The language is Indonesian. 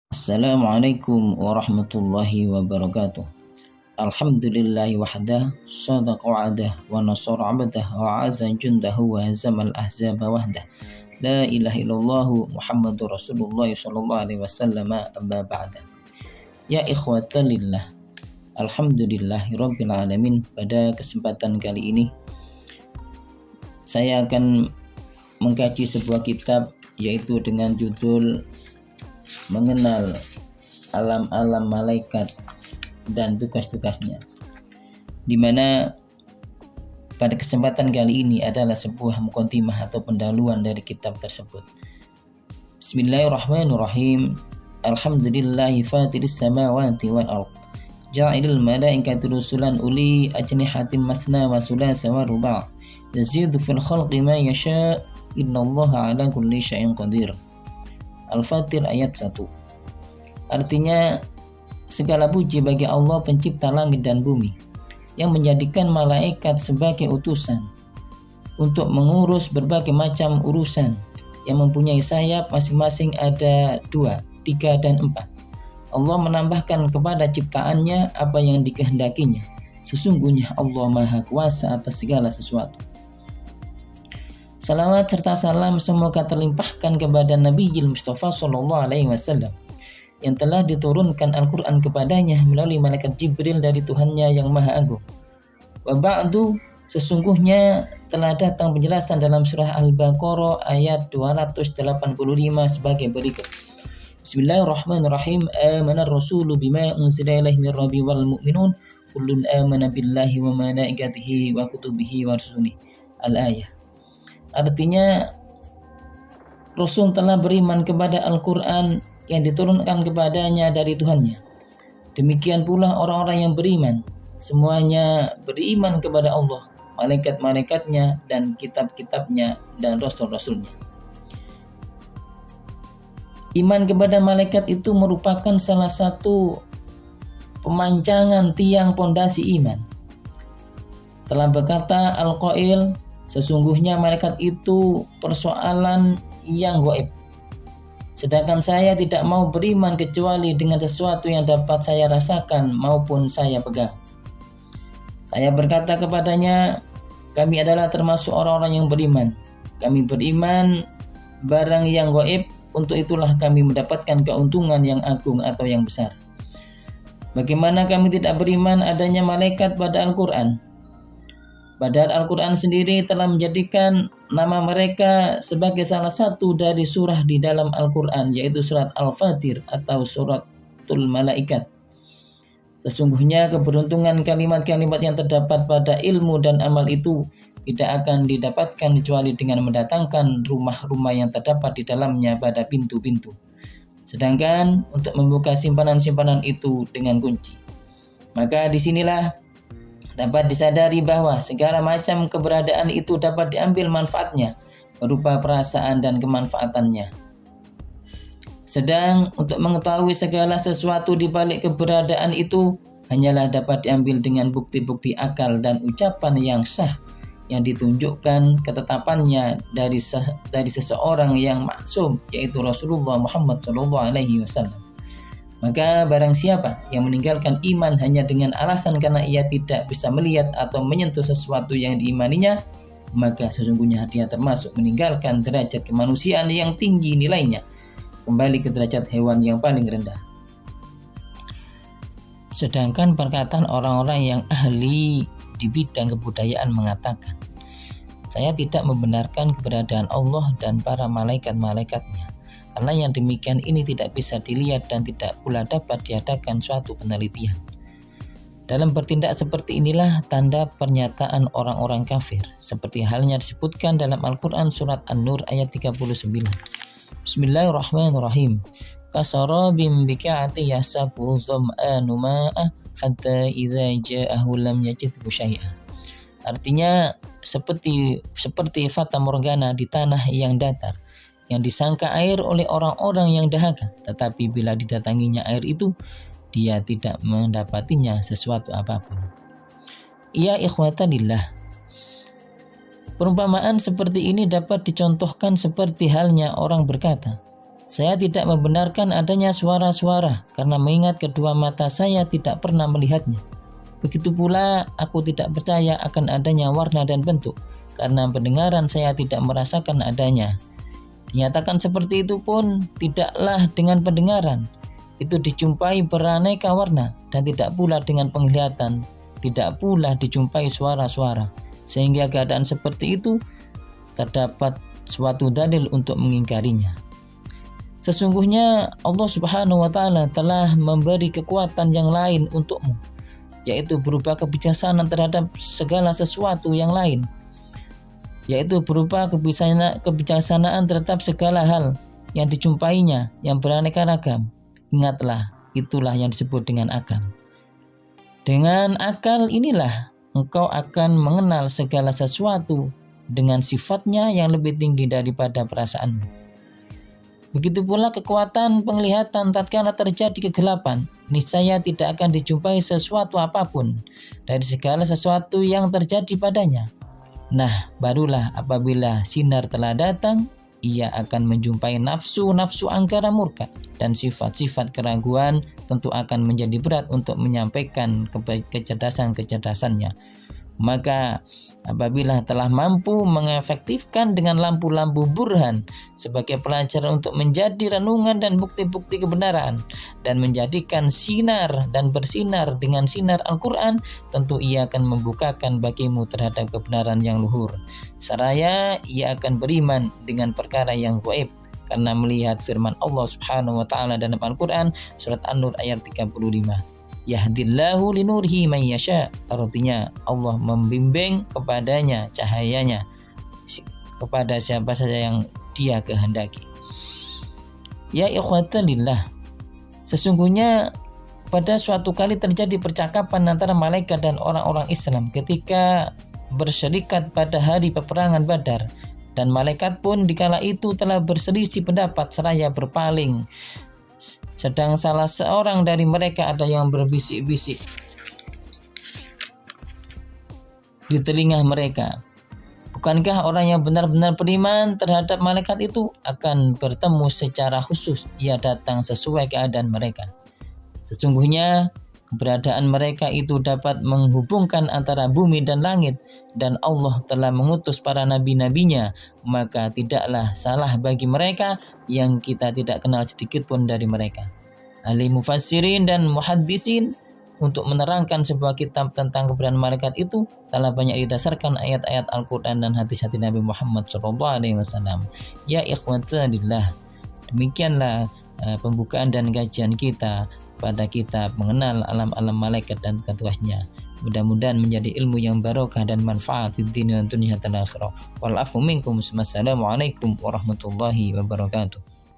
Assalamualaikum warahmatullahi wabarakatuh. Alhamdulillahi wahdah, sadaqa wa'adah, wa nasara 'abdah, wa 'azza jundahu, wa hazamal ahzaba wahdah. La ilaha illallah Muhammadur Rasulullah sallallahu alaihi wasallam, amma ba'da. Ya ikhwatalillah, alhamdulillahi rabbil alamin. Pada kesempatan kali ini saya akan mengkaji sebuah kitab yaitu dengan judul Mengenal Alam-alam Malaikat dan Tugas-tugasnya, di mana pada kesempatan kali ini adalah sebuah muqaddimah atau pendahuluan dari kitab tersebut. Bismillahirrahmanirrahim. Alhamdulillahi fatiris samawati wal ard, ja'ilul malaikati rusulan uli ajnihatin masna wa sulasa wa ruba', yazidu fil khalqi ma yasha', innallaha ala kulli syai'in qadir. Al-Fatir ayat 1. Artinya, segala puji bagi Allah pencipta langit dan bumi, yang menjadikan malaikat sebagai utusan untuk mengurus berbagai macam urusan, yang mempunyai sayap masing-masing ada 2, 3, dan 4. Allah menambahkan kepada ciptaannya apa yang dikehendakinya. Sesungguhnya Allah Maha Kuasa atas segala sesuatu. Salawat serta salam semoga terlimpahkan kepada Nabi Mustafa Sallallahu Alaihi Wasallam yang telah diturunkan Al-Quran kepadanya melalui malaikat Jibril dari Tuhannya yang Maha Agung. Wa ba'du, sesungguhnya telah datang penjelasan dalam surah Al-Baqarah ayat 285 sebagai berikut. Bismillahirrahmanirrahim. Amanar rasulu bima unzila ilaihi mir rabbi wal mu'minun kullun amana billahi wa malaikatihi wa kutubihi wa rusulihi. Al-ayah. Artinya, Rasul telah beriman kepada Al-Quran yang diturunkan kepadanya dari Tuhannya. Demikian pula orang-orang yang beriman, semuanya beriman kepada Allah, malaikat-malaikatnya, dan kitab-kitabnya, dan rasul-rasulnya. Iman kepada malaikat itu merupakan salah satu pemancangan tiang pondasi iman. Telah berkata Al-Qail, sesungguhnya malaikat itu persoalan yang gaib. Sedangkan saya tidak mau beriman kecuali dengan sesuatu yang dapat saya rasakan maupun saya pegang. Saya berkata kepadanya, kami adalah termasuk orang-orang yang beriman. Kami beriman barang yang gaib, untuk itulah kami mendapatkan keuntungan yang agung atau yang besar. Bagaimana kami tidak beriman adanya malaikat pada Al-Quran? Padahal Al-Quran sendiri telah menjadikan nama mereka sebagai salah satu dari surah di dalam Al-Quran, yaitu surat Al-Fatir atau suratul malaikat. Sesungguhnya keberuntungan kalimat-kalimat yang terdapat pada ilmu dan amal itu tidak akan didapatkan kecuali dengan mendatangkan rumah-rumah yang terdapat di dalamnya pada pintu-pintu. Sedangkan untuk membuka simpanan-simpanan itu dengan kunci. Maka disinilah dapat disadari bahwa segala macam keberadaan itu dapat diambil manfaatnya berupa perasaan dan kemanfaatannya. Sedang untuk mengetahui segala sesuatu di balik keberadaan itu hanyalah dapat diambil dengan bukti-bukti akal dan ucapan yang sah yang ditunjukkan ketetapannya dari seseorang yang maksum, yaitu Rasulullah Muhammad SAW. Maka barang siapa yang meninggalkan iman hanya dengan alasan karena ia tidak bisa melihat atau menyentuh sesuatu yang diimaninya, maka sesungguhnya dia termasuk meninggalkan derajat kemanusiaan yang tinggi nilainya, kembali ke derajat hewan yang paling rendah. Sedangkan perkataan orang-orang yang ahli di bidang kebudayaan mengatakan, saya tidak membenarkan keberadaan Allah dan para malaikat-malaikatnya, karena yang demikian ini tidak bisa dilihat dan tidak pula dapat diadakan suatu penelitian. Dalam bertindak seperti inilah tanda pernyataan orang-orang kafir, seperti halnya disebutkan dalam Al-Quran surat An-Nur ayat 39. Bismillahirrahmanirrahim. Kasarabim biqa'ati yasabu dham'anu ma'a hatta idza ja'ahu lam yajidhu syai'a. Artinya seperti fata morgana di tanah yang datar, yang disangka air oleh orang-orang yang dahaga, tetapi bila didatanginya air itu, dia tidak mendapatinya sesuatu apapun. Ya ikhwatanillah, perumpamaan seperti ini dapat dicontohkan seperti halnya orang berkata, Saya tidak membenarkan adanya suara-suara karena mengingat kedua mata saya tidak pernah melihatnya. Begitu pula aku tidak percaya akan adanya warna dan bentuk karena pendengaran saya tidak merasakan adanya. Dinyatakan seperti itu pun tidaklah dengan pendengaran. Itu dijumpai beraneka warna dan tidak pula dengan penglihatan, tidak pula dijumpai suara-suara. Sehingga keadaan seperti itu terdapat suatu dalil untuk mengingkarinya. Sesungguhnya Allah Subhanahu wa Ta'ala telah memberi kekuatan yang lain untukmu, yaitu berupa kebijaksanaan terhadap segala sesuatu yang lain, yaitu berupa kebijaksanaan terhadap segala hal yang dijumpainya yang beraneka ragam. Ingatlah, itulah yang disebut dengan akal. Dengan akal inilah engkau akan mengenal segala sesuatu dengan sifatnya yang lebih tinggi daripada perasaanmu. Begitu pula kekuatan penglihatan tatkala terjadi kegelapan, niscaya tidak akan dijumpai sesuatu apapun dari segala sesuatu yang terjadi padanya. Nah, barulah apabila sinar telah datang, ia akan menjumpai nafsu-nafsu angkara murka dan sifat-sifat keraguan tentu akan menjadi berat untuk menyampaikan kecerdasan-kecerdasannya. Maka apabila telah mampu mengefektifkan dengan lampu-lampu burhan sebagai pelajaran untuk menjadi renungan dan bukti-bukti kebenaran dan menjadikan sinar dan bersinar dengan sinar Al-Quran, tentu ia akan membukakan bagimu terhadap kebenaran yang luhur. Seraya ia akan beriman dengan perkara yang gaib karena melihat firman Allah Subhanahu wa Ta'ala dalam Al-Quran surat An-Nur ayat 35. Yahdillahu linurihi man yasha, artinya Allah membimbing kepadanya cahayanya kepada siapa saja yang dia kehendaki. Ya ikhwatalillah, sesungguhnya pada suatu kali terjadi percakapan antara malaikat dan orang-orang Islam ketika berserikat pada hari peperangan Badar, dan malaikat pun dikala itu telah berselisih pendapat seraya berpaling. Sedang salah seorang dari mereka ada yang berbisik-bisik di telinga mereka, bukankah orang yang benar-benar beriman terhadap malaikat itu akan bertemu secara khusus? Ia datang sesuai keadaan mereka. Sesungguhnya keberadaan mereka itu dapat menghubungkan antara bumi dan langit, dan Allah telah mengutus para nabi-nabinya, maka tidaklah salah bagi mereka yang kita tidak kenal sedikit pun dari mereka. Ahli mufassirin dan muhaddisin untuk menerangkan sebuah kitab tentang keberadaan malaikat itu telah banyak didasarkan ayat-ayat Al-Quran dan hadis-hadis Nabi Muhammad SAW. Ya ikhwatalillah, demikianlah pembukaan dan kajian kita pada kitab mengenal alam-alam malaikat dan tugasnya. Mudah-mudahan menjadi ilmu yang barokah dan manfaat di dunia dan dunia akhirah. Wal afu minkum. Wassalamualaikum warahmatullahi wabarakatuh.